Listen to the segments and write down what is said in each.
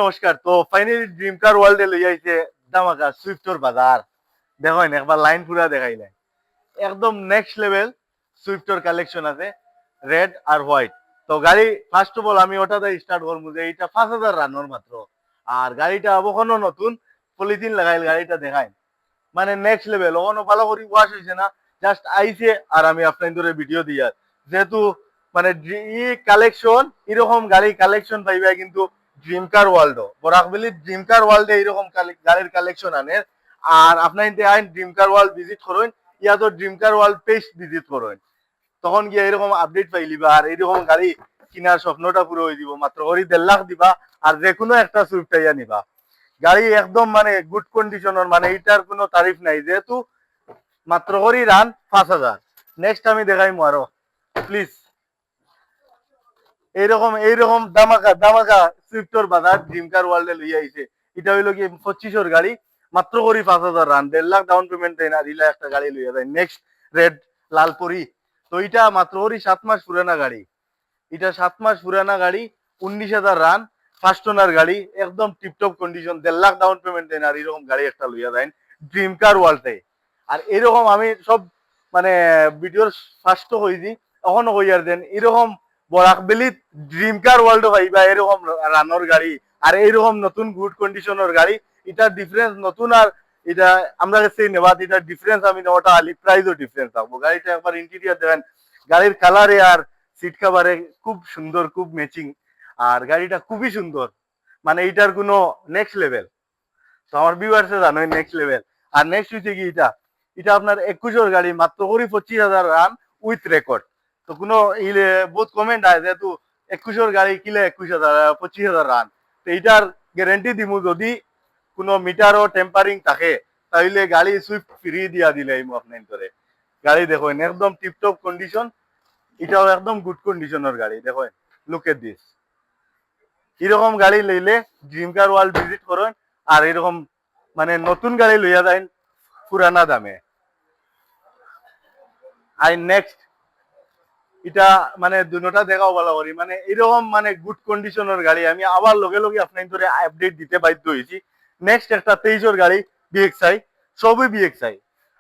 নমস্কার। তো finally dream কার ওয়ার্ল্ডে লই আইছে দামাকা সুইফটর বাজার। দেখেন একবার লাইন পুরা দেখাইলেন। একদম নেক্সট লেভেল সুইফটর কালেকশন আছে রেড আর হোয়াইট। তো গাড়ি ফার্স্ট অফ অল আমি ওটাতে স্টার্ট করবো যে এটা 5,000 রানোর মাত্র। আর গাড়িটা অবখানো নতুন পলিথিন লাগাইল গাড়িটা দেখায় মানে নেক্সট লেভেল। ওখানে ভালো করে ওয়াশ হয়েছে না, জাস্ট আইছে আর আমি আপনার ধরে ভিডিও দিয়া যেহেতু মানে ই কালেকশন এরকম গাড়ি কালেকশন পাইবা কিন্তু ড্রিম কার ওয়ার্ল্ড বরাকবেলি ড্রিম কার ওয়ার্ল্ডে এরকম গাড়ির কালেকশন আনে। আর আপনার আইন ড্রিম কার ওয়ার্ল্ড ভিজিট করেন ইয়া তো ড্রিম কার ওয়ার্ল্ড পেজ ভিজিট করেন, তখন গিয়ে এরকম আপডেট পাইলিবা আর এরকম গাড়ি কিনার স্বপ্নটা পুরো হয়ে দিব। মাত্র ওই 1.5 লাখ দিবা আর যে কোনো একটা সুইফট আইয়া নিবা। গাড়ি একদম মানে গুড কন্ডিশনের, মানে এটার কোনো তারিফ নাই, যেহেতু মাত্র করি রান 5,000। নেক্সট আমি দেখাইমু আরো প্লিজ। এইরকম এইরকম দামাকা দামাকা সুইফটর বাজার ড্রিম কার ওয়ার্ল্ডে লইয়া আইছে। এটা হইলো কি 2500 গাড়ি, মাত্র করি 5,000 রান, 1.5 লাখ ডাউন পেমেন্ট দেয় না, দিলা একটা গাড়ি লইয়া যায়। নেক্সট রেড লালপুরি। তো এটা মাত্র করি 7 মাস পুরানা গাড়ি। এটা 7 মাস পুরানা গাড়ি, 19,000 রান, ফার্স্ট ওনার গাড়ি, একদম tiptop condition, 1.5 lakh down payment দেন আর এরকম গাড়ি একটা লইয়া দেন ড্রিম কার ওয়ার্ল্ডে। আর এরকম আমি সব মানে ভিডিওর ফার্স্ট হইছি এখনো হইয়ার দেন এরকম বরাকবেলি ড্রিম কার ওয়ার্ল্ড পাইবা এরকম রানোর গাড়ি আর এইরকম নতুন গুড কন্ডিশনের গাড়ি। এটা ডিফারেন্স নতুন আর এটা আমরা কাছে নেওয়া, এটা ডিফারেন্স আমি নেওয়াটা আলি প্রাইসও ডিফারেন্স থাকবো। গাড়িটা একবার ইন্টেরিয়ার দেখেন, গাড়ির কালারে আর সিট কাভারে খুব সুন্দর, খুব ম্যাচিং। আর গাড়িটা খুবই সুন্দর, মানে এটার কোনো নেক্সট লেভেল। তো আমার ভিউয়ার্সে জানোই নেক্সট লেভেল। আর নেক্সট হচ্ছে কি এটা এটা আপনার 21 গাড়ি, মাত্র করি 25,000 রান উইথ রেকর্ড। তো কোনো ইলে বহুত কমেন্ট আছে যেহেতু 21 গাড়ি কিলে 21,000 25,000 রান। তো এইটার গ্যারেন্টি দিমু যদি কোনো মিটারও টেম্পারিং থাকে তাহলে গাড়ি সুইফট ফ্রি দিয়া দিলে আপনার করে। গাড়ি দেখো একদম টিপটপ কন্ডিশন, এটাও একদম গুড কন্ডিশনের গাড়ি। দেখো লুক এট দিস। এরকম গাড়ি লইলে ড্রিম কার ওয়ার্ল্ড ভিজিট করেন আর এরকম মানে নতুন গাড়ি লইয়া যায় পুরানা দামে। আর নেক্সট এটা মানে দুটোটা দেখাও ভালো করি, মানে এরকম মানে গুড কন্ডিশনের গাড়ি আমি আবার লগে লগে আপনার ধরে আপডেট দিতে বাধ্য হয়েছি। নেক্সট একটা 23 গাড়ি বিএক্সআই, সবই বিএক্সআই।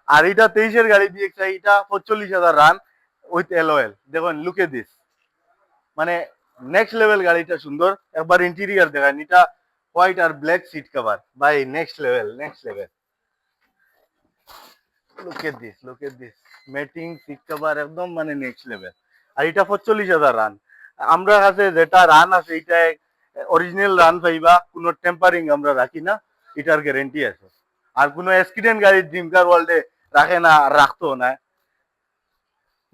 আর এটা 23 গাড়ি বিএক্সআই, এটা 45,000 রান উইথ এলওএল। দেখুন লুকে দিস, মানে নেক্সট লেভেল গাড়িটা সুন্দর। একবার ইন্টেরিয়ার দেখান, এটা হোয়াইট আর ব্ল্যাক সিট কভার ভাই next level next level. Look at this, look at this, matting seat cover একদম মানে নেক্সট লেভেল। আর এটা 45,000 রান। আমরা কাছে যেটা রান আছে এটা অরিজিনাল রান পাইবা, কোনো টেম্পারিং আমরা রাখি না, এটার গ্যারেন্টি আছে। আর কোনো অ্যাক্সিডেন্ট গাড়ি ড্রিম কার ওয়ার্ল্ডে রাখে না আর রাখতো না।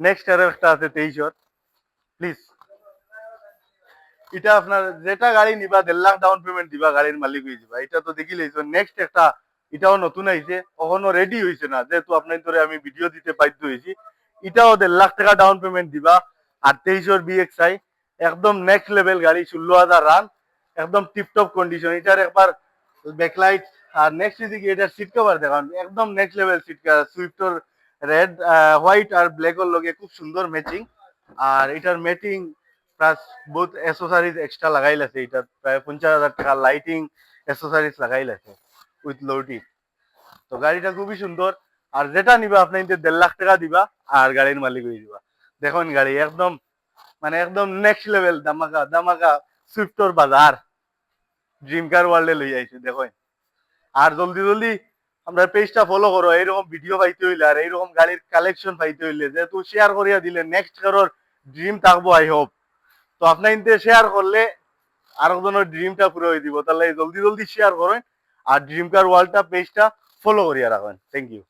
নেক্সট আর একটা আছে 23 প্লিজ। এটা আপনার যেটা গাড়ি নিবা 1.5 লাখ ডাউন পেমেন্ট দিবা, গাড়ির মালিক হয়ে যাবা। এটা তো দেখি লইছো। নেক্সট একটা এটাও নতুন আইছে, কখনো রেডি হয়েছে না, যেহেতু আপনার ধরে আমি ভিডিও দিতে বাধ্য হয়েছি। এটাও 1.5 লাখ টাকা ডাউন পেমেন্ট দিবা। আর 23 বিএক্সআই একদম নেক্সট লেভেল গাড়ি, 16,000 রান, একদম টিপটপ কন্ডিশন। এটার একবার ব্যাকলাইট আর নেক্সট দিকে এটার সিট কভার দেখান, একদম নেক্সট লেভেল সিট কভার। সুইফটর রেড হোয়াইট আর ব্ল্যাকের লগে খুব সুন্দর ম্যাচিং। আর এটার ম্যাচিং প্লাস বহুত এসেসরিজ এক্সট্রা লাগাইল আছে। এটা প্রায় 50,000 টাকা লাইটিং এসেসরিজ লাগাইল আছে উইথ লোডি। তো গাড়িটা খুবই সুন্দর। আর যেটা নিবা আপনি 1.5 লাখ টাকা দিবা আর গাড়ির মালিক হয়ে যাবা। দেখুন গাড়ি একদম মানে একদম নেক্সট লেভেল দামাকা দামাকা সুইফটর বাজার ড্রিম কার ওয়ার্ল্ডে লই আইছে। দেখুন আর জলদি জলদি আমরা পেজটা ফলো করো, এইরকম ভিডিও পাইতে হইলে আর এইরকম গাড়ির কালেকশন পাইতে হইলে, যেহেতু শেয়ার করিয়া দিলে নেক্সট কারোর ড্রিম থাকবো আই হোপ। তো আপনার ইনতে শেয়ার করলে আরেকজনের ড্রিমটা পুরো হয়ে দিব। তাহলে জলদি জলদি শেয়ার করেন আর ড্রিম কার ওয়ার্ল্ডটা পেজটা ফলো করিয়া রাখেন। Thank you.